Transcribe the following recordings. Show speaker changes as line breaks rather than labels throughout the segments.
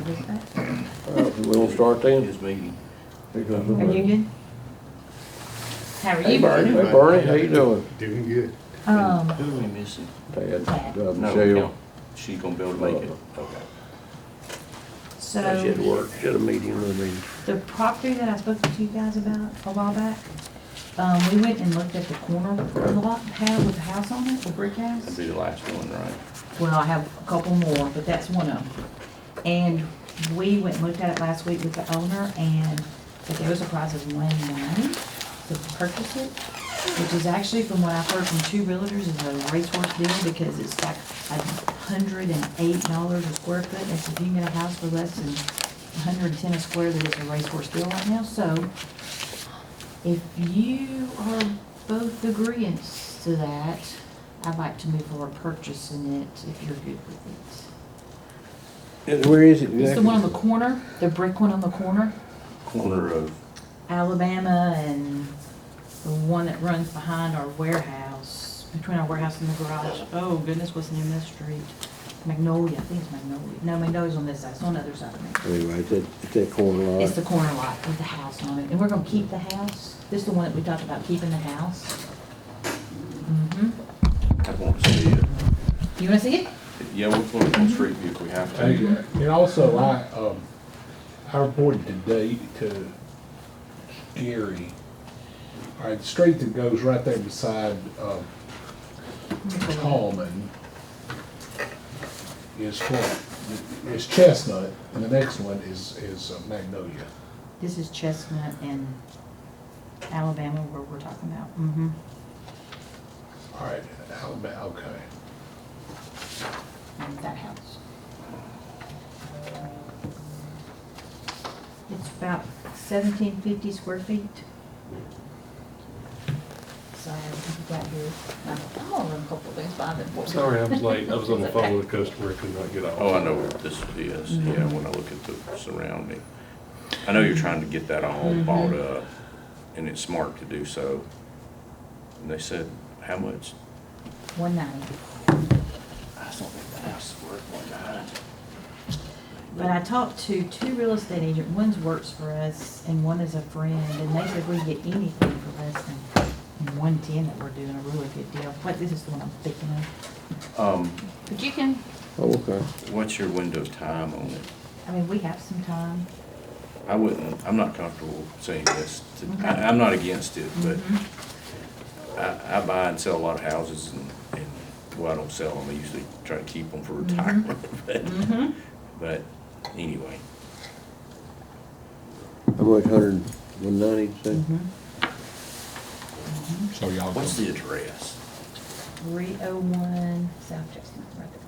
We'll start then.
His meeting.
Are you good? How are
Hey
you?
Bernie, hey Bernie, how you doing?
Doing good.
Who are we missing?
Tad,
No,
Michelle.
she's gonna be able to make it. Okay.
She had
So,
work, she had a meeting with me.
the property that I spoke to you guys about a while back, we went and looked at the corner lot with the house on it, the brick house.
That'd be the last one, right?
Well, I have a couple more, but that's one of them. And we went and looked at it last week with the owner, and they gave us a price of $190 to purchase it, which is actually, from what I've heard from two realtors, is a racehorse deal, because it's like $108 a square foot. And so if you can get a house for less than $110 a square, that is a racehorse deal right now. So if you are both agreeing to that, I'd like to move forward purchasing it, if you're good with it.
And where is it
It's the
exactly?
one on the corner, the brick one on the corner,
Corner of,
Alabama, and the one that runs behind our warehouse, between our warehouse and the garage. Oh goodness, what's the name of that street? Magnolia, I think it's Magnolia. No, Magnolia's on this side, it's on the other side of me.
Anyway, it's that corner lot.
It's the corner lot with the house on it, and we're gonna keep the house. This is the one that we talked about, keeping the house. Mm-hmm.
I want to see it.
You wanna see it?
Yeah, we'll put it on street view if we have to.
And also, I reported today to Gary, all right, the street that goes right there beside, Tallman is what? Is Chestnut, and the next one is Magnolia.
This is Chestnut and Alabama, where we're talking about. Mm-hmm.
All right, Alabama, okay.
And that house. It's about 1,750 square feet. Sorry, you got here. I'm gonna run a couple of things by them.
Sorry, I was late. I was on the phone with a customer, could not get off.
Oh, I know what this is, yeah, when I look at the surrounding. I know you're trying to get that all bought up, and it's smart to do so. And they said, how much?
190.
I just don't think the house is worth 190.
But I talked to two real estate agents. One's works for us and one is a friend, and they said we get anything for less than 110 that we're doing a really good deal. What, this is the one I'm thinking of. But you can,
Oh, okay.
What's your window of time on it?
I mean, we have some time.
I'm not comfortable saying this,
Okay.
I'm not against it, but
Mhm.
I buy and sell a lot of houses, and well, I don't sell them, I usually try to keep them for retirement,
Mm-hmm.
but anyway.
How much, 190, say?
Mm-hmm.
So y'all.
What's the address?
301 South Chestnut, right there.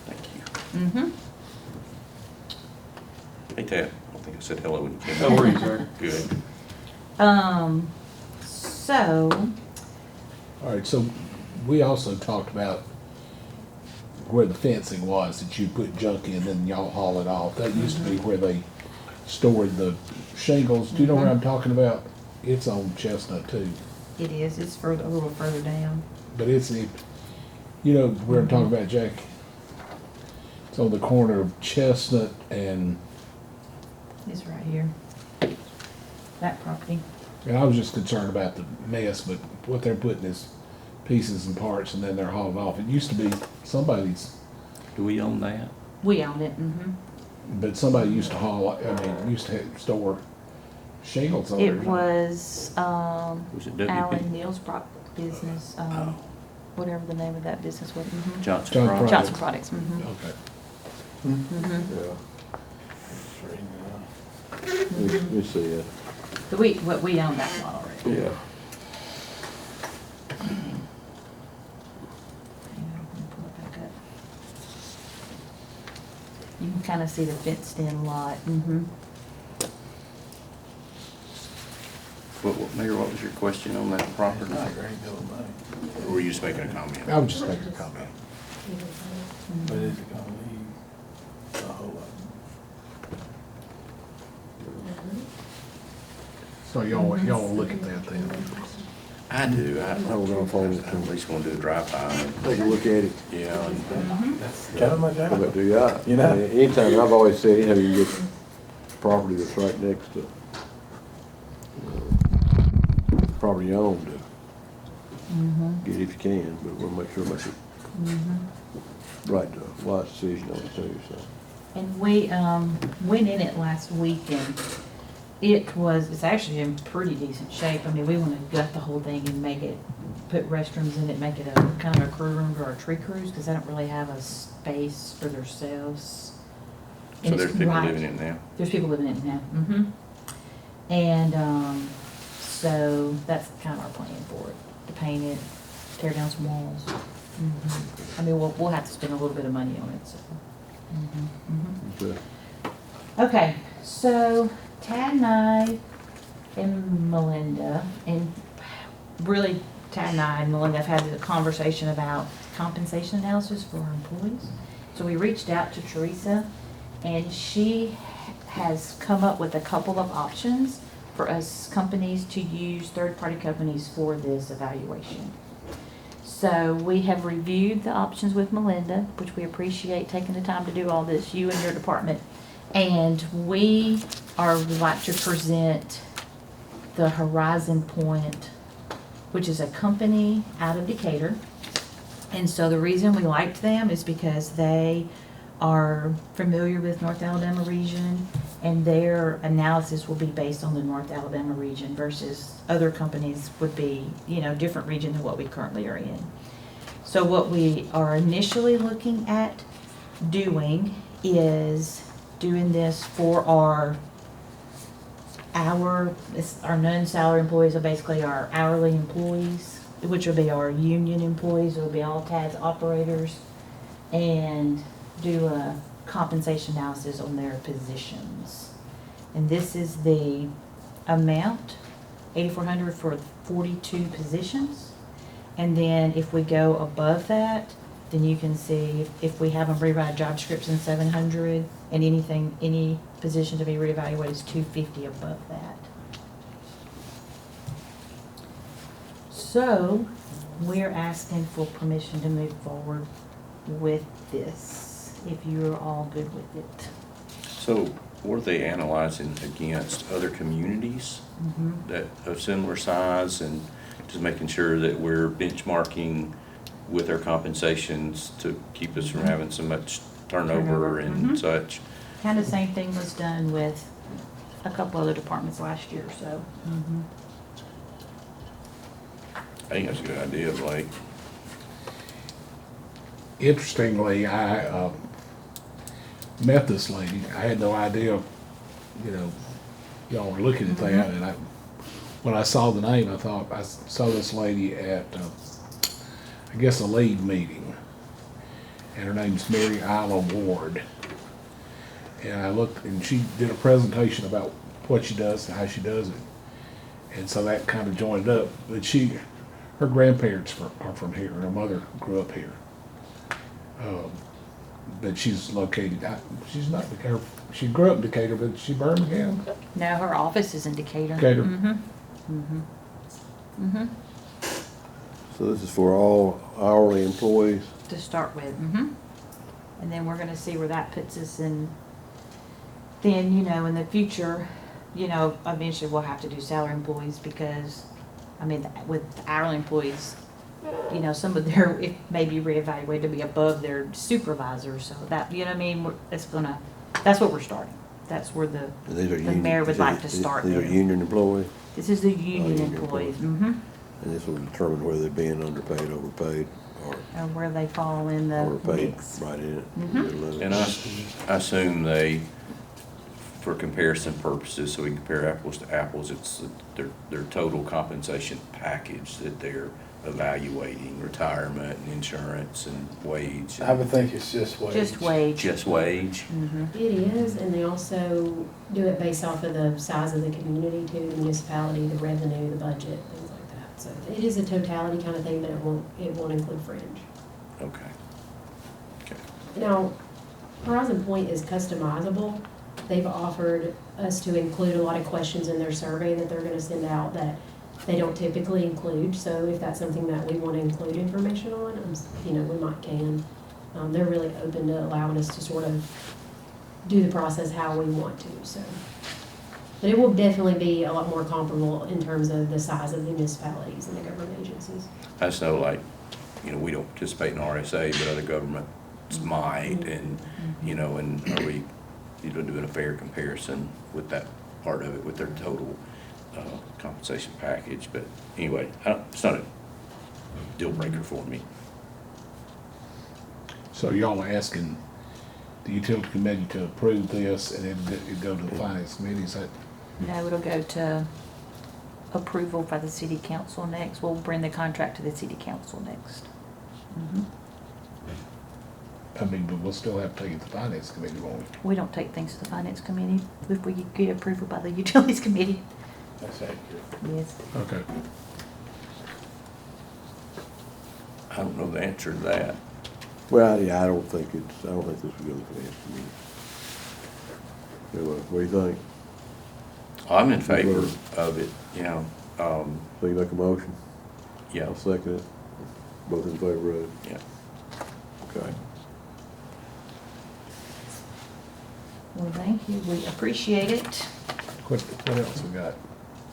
Thank you.
Mm-hmm.
Hey Ted, I don't think I said hello when you came
How
in.
are you, sir?
Good.
So,
All right, so we also talked about where the fencing was, that you put junk in and y'all haul it off. That used to be where they stored the shingles. Do you know where I'm talking about? It's on Chestnut too,
it is, it's further, a little further down.
but you know where I'm talking about, Jack? It's on the corner of Chestnut and
It's right here. That property.
I was just concerned about the mess, but what they're putting is pieces and parts and then they're hauled off. It used to be somebody's,
Do we own that?
We own it, mm-hmm.
but somebody used to used to store shingles on it.
It was,
Was it WP?
Alan Neal's business, whatever the name of that business was. Mhm.
Johnson
John
Products?
Johnson Products, mm-hmm.
Okay.
Mm-hmm.
Let me see it.
We own that lot already.
Yeah.
Hang on, let me pull it back up. You can kind of see the fenced in lot, mm-hmm.
Mayor, what was your question on that property?
Not a great deal of money,
Or were you just making a comment?
I was just making a comment.
but is it gonna leave a whole lot?
So y'all will look at that then.
I do, I
Hold on for me.
at least want to do a drive-by,
Take a look at it.
yeah, and
That's kind of my
Come
job.
back to you.
You know?
Anytime, I've always said, you can get property that's right next to property you own to get it if you can, but we'll make sure make it right, wise decision on it too, so.
And we, went in it last week and it's actually in pretty decent shape. I mean, we wanna gut the whole thing and make it, put restrooms in it, make it a kind of a crew room for our tree crews, cause they don't really have a space for themselves.
so
And
there's
it's
people
right-
living in it now.
There's people living in it now, And, so that's kind of our plan for it, to paint it, tear down some walls. I mean, we'll have to spend a little bit of money on it, so.
Okay.
Okay, so Tad and I and Melinda, and really Tad and I and Melinda have had a conversation about compensation analysis for our employees. So we reached out to Teresa, and she has come up with a couple of options for us companies to use, third-party companies for this evaluation. So we have reviewed the options with Melinda, which we appreciate taking the time to do all this, you and your department. And we would like to present the Horizon Point, which is a company out of Decatur. And so the reason we liked them is because they are familiar with North Alabama region, and their analysis will be based on the North Alabama region versus other companies would be, different region than what we currently are in. So what we are initially looking at doing is doing this for our non-salary employees, are basically our hourly employees, which will be our union employees, it will be all TADS operators, and do a compensation analysis on their positions. And this is the amount, $8,400 for 42 positions. And then if we go above that, then you can see if we have them rewrite job description 700, and any position to be reevaluated is 250 above that. So we're asking for permission to move forward with this, if you're all good with it.
So were they analyzing against other communities that of similar size, and just making sure that we're benchmarking with our compensations to keep us from having so much turnover and such?
Kind of same thing was done with a couple other departments last year, so.
I think that's a good idea, Blake.
Interestingly, I met this lady. I had no idea, y'all were looking at that, and when I saw the name, I thought I saw this lady at, I guess, a league meeting, and her name's Mary Isla Ward. And I looked, and she did a presentation about what she does and how she does it, and so that kind of joined up. But her grandparents are from here. Her mother grew up here. But she's located, she's not Decatur, she grew up in Decatur, but she's Birmingham.
No, her office is in Decatur.
Decatur.
So this is for all hourly employees?
To start with, And then we're gonna see where that puts us, and then, in the future, eventually we'll have to do salary employees, because, with hourly employees, some of their, it may be reevaluated to be above their supervisor, so that, that's what we're starting. That's where the mayor would like to start
These are
there.
union employees,
This is the union
union
employees,
and this will determine whether they're being underpaid, overpaid, or
and where they fall in the
overpaid,
mix.
right in it.
And I assume they, for comparison purposes, so we can compare apples to apples, it's their total compensation package that they're evaluating, retirement and insurance and wage.
I would think it's just wage.
Just wage.
Just wage?
It is, and they also do it based off of the size of the community too, the municipality, the revenue, the budget, things like that. So it is a totality kind of thing, but it won't include fringe.
Okay. Okay.
Now, Horizon Point is customizable, they've offered us to include a lot of questions in their survey that they're gonna send out that they don't typically include. So if that's something that we want to include information on, you know, we might can. They're really open to allowing us to sort of do the process how we want to, so. But it will definitely be a lot more comparable in terms of the size of the municipalities and the government agencies.
I just know, like, you know, we don't participate in RSA, but other governments might, and, you know, and are we, you know, doing a fair comparison with that part of it, with their total compensation package? But anyway, it's not a deal breaker for me.
So y'all are asking the utility committee to approve this and then it go to the finance committee, is that?
No, it'll go to approval by the city council next. We'll bring the contract to the city council next. Mhm.
I mean, but we'll still have to take it to the finance committee, won't we?
We don't take things to the finance committee if we get approval by the utilities committee.
That's accurate.
Yes.
Okay.
I don't know the answer to that.
Well, yeah, I don't think this will go to the finance committee. What do you think?
I'm in favor of it, you know,
So you make a motion?
yeah,
I'll second it. Both in favor of it?
yeah.
Okay.
Well, thank you. We appreciate it.
What else we got?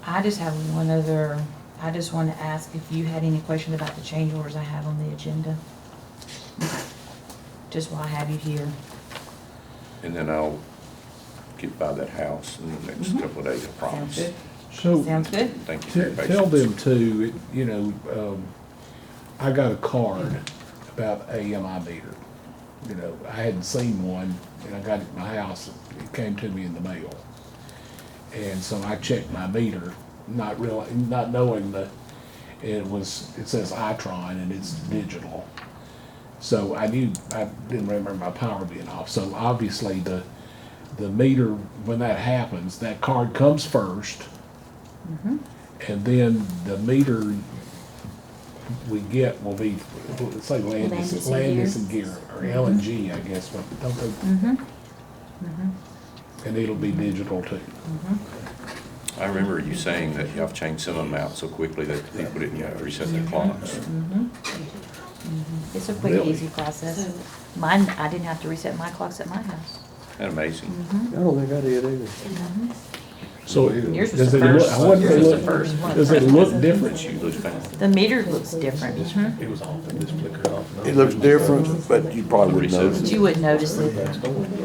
I just have one other, I just wanted to ask if you had any questions about the change orders I have on the agenda. Just while I have you here.
And then I'll get by that house in the next couple of days, I promise.
Sounds good.
So,
Sounds good.
Thank you for your
tell
patience.
them too, you know, I got a card about AMI meter. You know, I hadn't seen one, and I got it at my house, it came to me in the mail. And so I checked my meter, not knowing that it says Itron and it's digital. So I didn't remember my power being off. So obviously the meter, when that happens, that card comes first. And then the meter we get will be, let's say Landis and Gear, or LNG, I guess, but don't they? And it'll be digital too.
I remember you saying that y'all changed some of them out so quickly that people didn't have to reset their clocks.
It's a quick,
Really?
easy process. Mine, I didn't have to reset my clocks at my house.
Isn't that amazing?
I don't think I did either.
So
Yours was
does
the
it look,
first.
I wouldn't
Yours was the
look,
first one.
does it look different?
You look fast.
The meter looks different. Mhm.
It was off and just flickered off. and on.
It looks different, but you probably wouldn't notice
But
it.
you wouldn't notice it.
It would be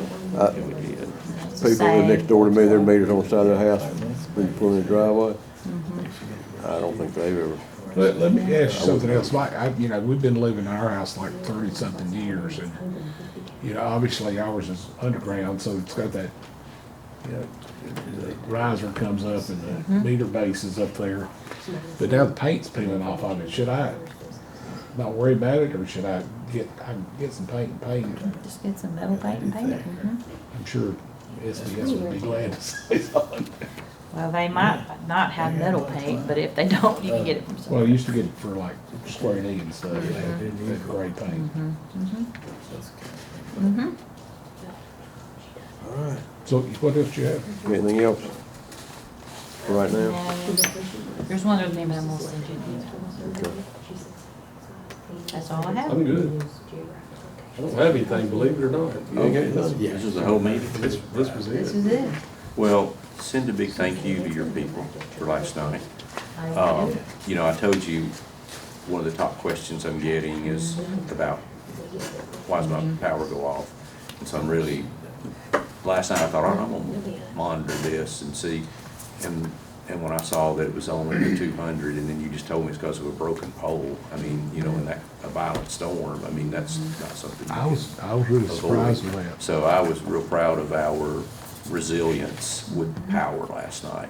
it.
It's the
People live
same.
next door to me, their meter's on the side of their house, when you pull in the driveway. I don't think they've ever,
Let me ask you something else. You know, we've been living in our house like 30-something years, and, you know, obviously ours is underground, so it's got that, you know, the riser comes up and the meter base is up there. But now the paint's peeling off of it. Should I not worry about it, or should I get some paint and paint it?
Just get some metal paint and paint it. Mhm.
I'm sure SDS would be glad to say something.
Well, they might not have metal paint, but if they don't, you can get it from
Well, I
somewhere.
used to get it for like Square D and stuff, that gray paint.
all right.
So what else you have?
Anything else for right now?
No, there's one other name I'm gonna send you.
Okay.
That's all I have.
I'm good. I don't have anything, believe it or not.
You ain't got anything?
This is the whole meeting?
This was
This
it.
is it.
Well, send a big thank you to your people for last night. You know, I told you, one of the top questions I'm getting is about why does my power go off? And so I'm really, last night I thought, all right, I'm gonna monitor this and see. And when I saw that it was only the 200, and then you just told me it's because of a broken pole, I mean, you know, in a violent storm, I mean, that's not something. you
I
can
was really surprised with
avoid.
that.
So I was real proud of our resilience with power last night.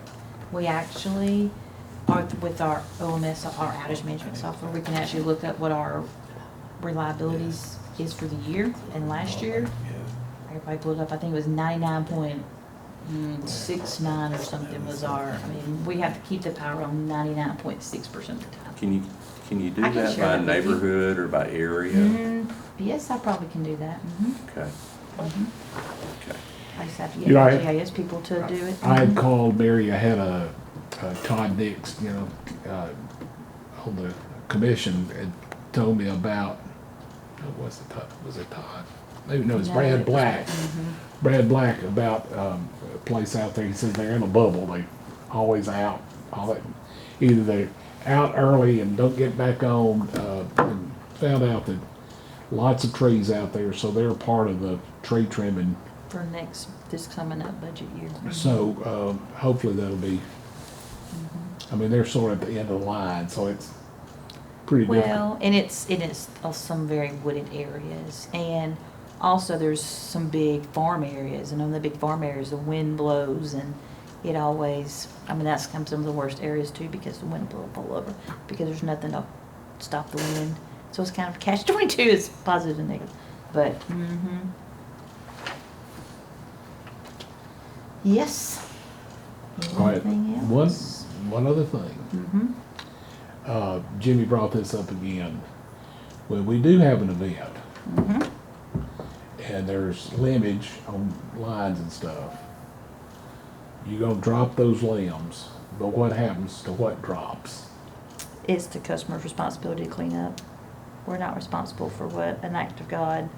We actually, with our OMS, our outage management software, we can actually look up what our reliabilities is for the year. And last year, everybody pulled up, I think it was 99.69 or something was our, I mean, we have to keep the power on 99.6% of the time.
Can you do
I can
that
share
by
that with you.
neighborhood or by area?
Yes, I probably can do that.
Okay, okay.
I just have to
You know,
get GIS people to do it.
I had called Mary, I had a Todd Dix, on the commission, had told me about, was it Todd? Maybe, no, it's
No,
Brad
it was-
Black. Brad Black about a place out there, he says they're in a bubble, they always out, all that. Either they're out early and don't get back on, and found out that lots of trees out there, so they're part of the tree trimming.
For this coming up budget year.
So, hopefully that'll be, I mean, they're sort of at the end of the line, so it's pretty difficult.
Well, and it's some very wooded areas, and also there's some big farm areas, and on the big farm areas, the wind blows, and it always, I mean, that's some of the worst areas too, because the wind blows all over, because there's nothing to stop the wind. So it's kind of catch-22 is positive and negative, but, Yes.
All right,
Anything
one,
else?
one other thing. Jimmy brought this up again. When we do have an event, and there's limbage on lines and stuff, you gonna drop those limbs, but what happens to what drops?
It's the customer's responsibility to clean up. We're not responsible for what an act of God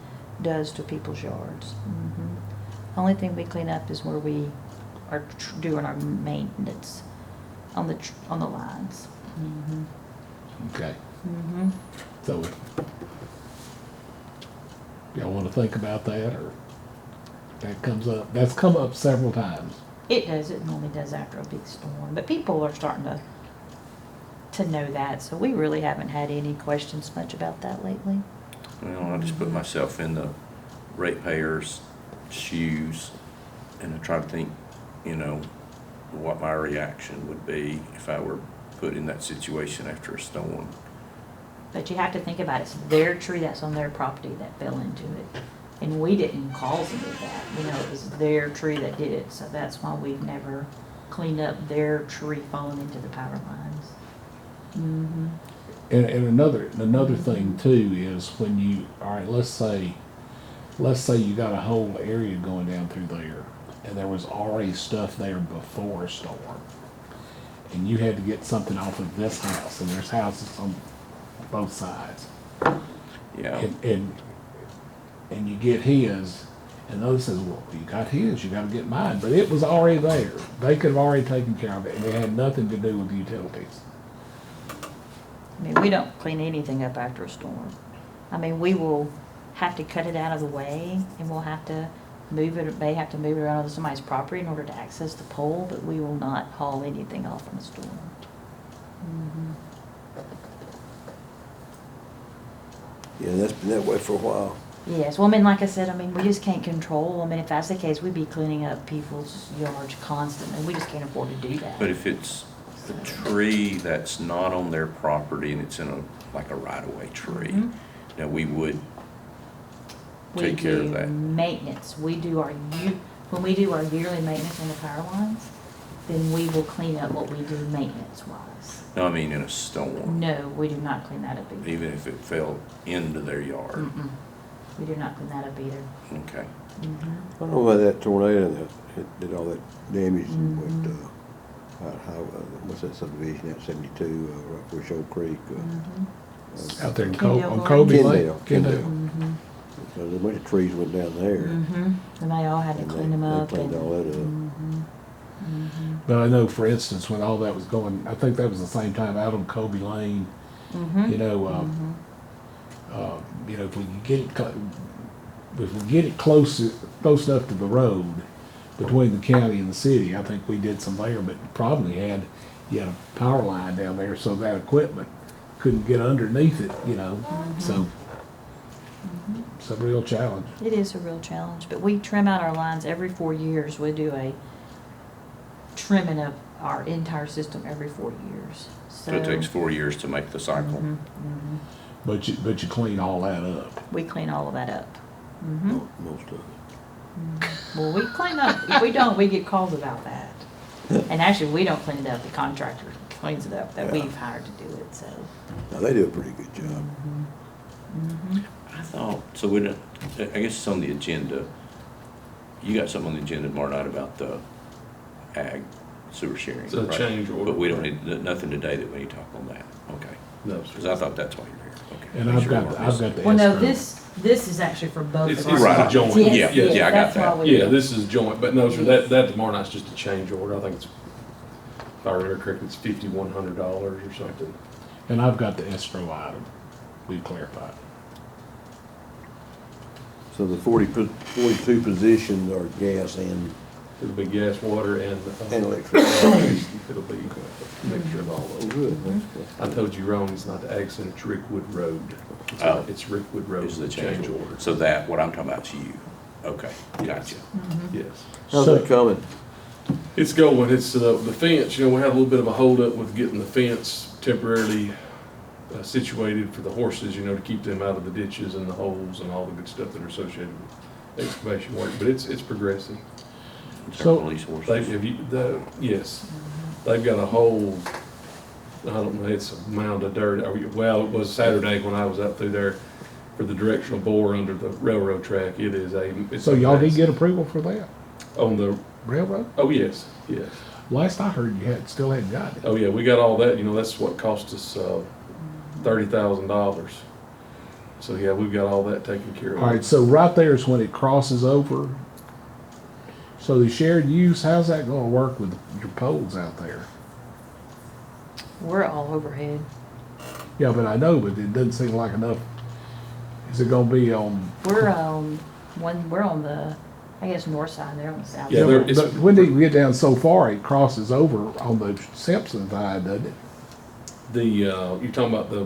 does to people's yards. Only thing we clean up is where we are doing our maintenance on the lines.
Okay. So, y'all wanna think about that, or that comes up, that's come up several times.
It does, it normally does after a big storm, but people are starting to know that, so we really haven't had any questions much about that lately.
Well, I just put myself in the ratepayers' shoes and I try to think, what my reaction would be if I were put in that situation after a storm.
But you have to think about it, it's their tree that's on their property that fell into it. And we didn't cause any of that, it was their tree that did it, so that's why we've never cleaned up their tree falling into the power lines.
And another thing too is when you, all right, let's say you got a whole area going down through there, and there was already stuff there before a storm, and you had to get something off of this house, and there's houses on both sides,
Yeah.
and you get his, and the other says, well, you got his, you gotta get mine, but it was already there. They could have already taken care of it, and it had nothing to do with utilities.
I mean, we don't clean anything up after a storm. I mean, we will have to cut it out of the way, and we'll have to move it, may have to move it around on somebody's property in order to access the pole, but we will not haul anything off from a storm.
Yeah, that's been that way for a while.
Yes, well, I mean, like I said, we just can't control, if that's the case, we'd be cleaning up people's yards constantly, we just can't afford to do that.
But if it's a tree that's not on their property and it's in a right-of-way tree, we would take care of that.
We do maintenance, when we do our yearly maintenance on the power lines, then we will clean up what we do maintenance-wise.
No, I mean in a storm,
No, we do not clean that up either.
even if it fell into their yard.
We do not clean that up either.
Okay.
I don't know about that tornado that did all that damage with, what's that subdivision at 72, right where Shoal Creek?
Out there in
Kendall
on
Road.
Kobe Lake.
Kendall. So a bunch of trees went down there.
And they all had to
And
clean them
they
up.
cleaned
and-
all that up.
But I know, for instance, when all that was going, I think that was the same time out on Kobe Lane, if we can get it, if we get it close enough to the road between the county and the city, I think we did some there, but probably you had a power line down there, so that equipment couldn't get underneath it, so it's a real challenge.
It is a real challenge, but we trim out our lines every 4 years. We do a trimming of our entire system every 4 years.
So it takes 4 years to make the cycle.
But you clean all that up.
We clean all of that up.
Most of it.
Well, we clean up, if we don't, we get calls about that. And actually, we don't clean it up, the contractor cleans it up that we've hired to do it, so.
Now, they do a pretty good job.
I thought, so we don't, I guess it's on the agenda, You got something on the agenda tomorrow night about the ag sewer sharing,
It's a
right?
change order.
But we don't need, nothing today that we need to talk on that, okay?
No,
Because
sir.
I thought that's why you're here, okay.
And
Make
I've
sure
got,
we weren't
I've
missing
got the
Well, no,
escrow.
this is actually for both
It's
of
it's
our.
Right.
a joint.
Yes,
Yeah,
yes,
yeah, I got
that's why
that.
we-
Yeah, this is joint, but no, sir, that tomorrow night's just a change order. I think it's, if I remember correctly, it's $5,100 or something.
And I've got the escrow item, we clarified.
So the 42 positions are gas and
It'll be gas, water, and.
electricity.
It'll be a mixture of all
Oh,
of them.
good, that's
I told you wrong, it's not the Ag Center, it's Rickwood Road.
Oh.
It's Rickwood Road,
Is the change order.
order.
So that, what I'm talking about is you. Okay, gotcha.
Yes.
How's
So-
that coming?
It's going, it's, the fence, we had a little bit of a holdup with getting the fence temporarily situated for the horses, to keep them out of the ditches and the holes and all the good stuff that are associated with excavation work, but it's progressing.
It's our
So-
police
They,
horses.
yes, they've got a whole, I don't know, it's a mound of dirt, well, it was Saturday when I was up through there for the directional bore under the railroad track, it's.
So
a
y'all
mess.
did get approval for that
On the,
railroad?
oh, yes, yes.
Last I heard, you still hadn't got it.
Oh, yeah, we got all that, that's what cost us, $30,000. So, yeah, we've got all that taken care of.
All right, so right there is when it crosses over. So the shared use, how's that gonna work with your poles out there?
We're all overhead.
Yeah, but I know, but it doesn't seem like enough. Is it gonna be on?
We're we're on the, I guess, north side, they're on the south
Yeah,
side.
there- it's-
But when you get down so far, it crosses over on the Simpson side, doesn't it?
You're talking about the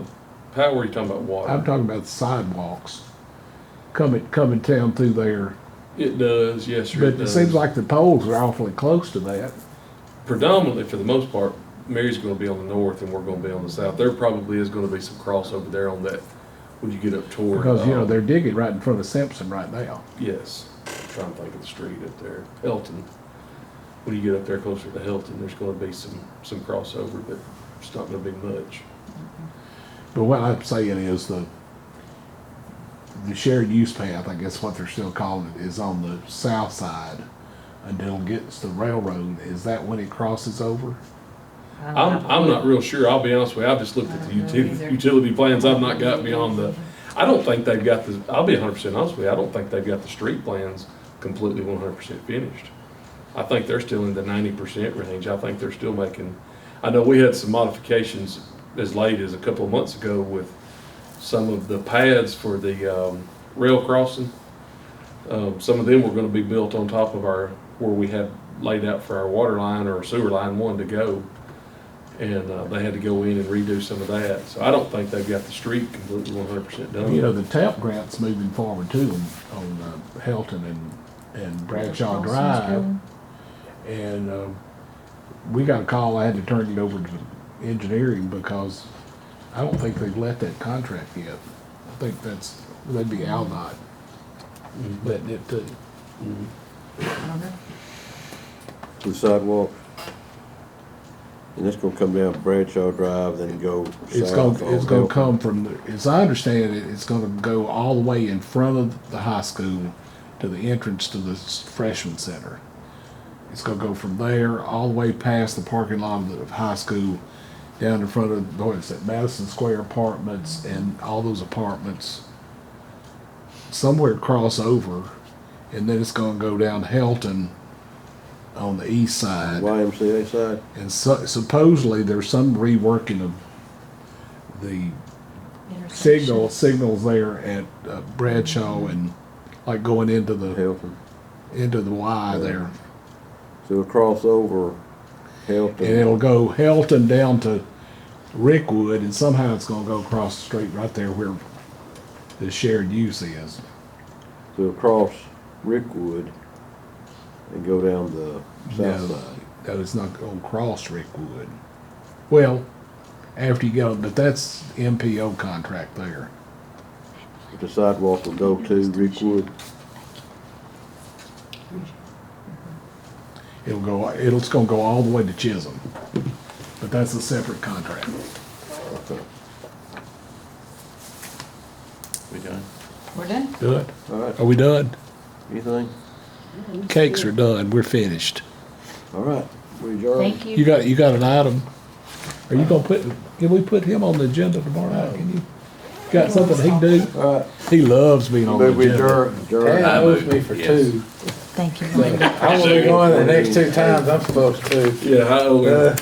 power, or you're talking about water?
I'm talking about the sidewalks coming down through there.
It does, yes, sir,
But
it
it
does.
seems like the poles are awfully close to that.
Predominantly, for the most part, Mary's gonna be on the north and we're gonna be on the south. There probably is gonna be some crossover there on that, when you get up toward.
Because, they're digging right in front of Simpson right now.
Yes, I'm trying to think of the street up there, Helton. When you get up there closer to Helton, there's gonna be some crossover, but it's not gonna be much.
But what I'm saying is the shared use path, I guess what they're still calling it, is on the south side until it gets to the railroad. Is that when it crosses over?
I'm not real sure, I'll be honest with you, I've just looked at the
I don't know either.
utility plans, I've not got beyond I don't think they've got I'll be 100% honest with you, I don't think they've got the street plans completely 100% finished. I think they're still in the 90% range, I think they're still making, I know we had some modifications as late as a couple of months ago with some of the pads for the rail crossing. Some of them were gonna be built on top of where we had laid out for our water line or sewer line one to go. And they had to go in and redo some of that. So I don't think they've got the street completely 100% done.
The TAP grant's moving forward too on Helton and Bradshaw Drive. And we got a call, I had to turn it over to engineering because I don't think they've let that contract yet. I think that'd be Aldott letting it too.
The sidewalk. And that's gonna come down Bradshaw Drive, then go
It's
south.
gonna, it's gonna come from, as I understand it, it's gonna go all the way in front of the high school to the entrance to the freshman center. It's gonna go from there all the way past the parking lot of the high school, down in front of, what is it, Madison Square Apartments and all those apartments. Somewhere cross over, and then it's gonna go down Helton on the east side.
YMCA side.
And supposedly there's some reworking of the signals there at Bradshaw and like going into the
Helton.
Y there.
So it'll cross over Helton.
And it'll go Helton down to Rickwood, and somehow it's gonna go across the street right there where the shared use is.
So it'll cross Rickwood and go down the south
No,
side.
no, it's not gonna cross Rickwood. Well, after you go, but that's MPO contract there.
The sidewalk will go to Rickwood.
It's gonna go all the way to Chisholm, but that's a separate contract.
We done?
We're done?
Done?
All right,
Are we done?
anything?
Cakes are done, we're finished.
All right, we adjourn.
Thank you.
You got an item? Are you gonna can we put him on the agenda tomorrow night? Can you, got something he can do?
All right,
He loves being on the
move we
agenda.
adjourn.
Tad owes me for
Yes.
2.
Thank you.
I will be going the next 2 times I'm supposed to.
Yeah, I owe him.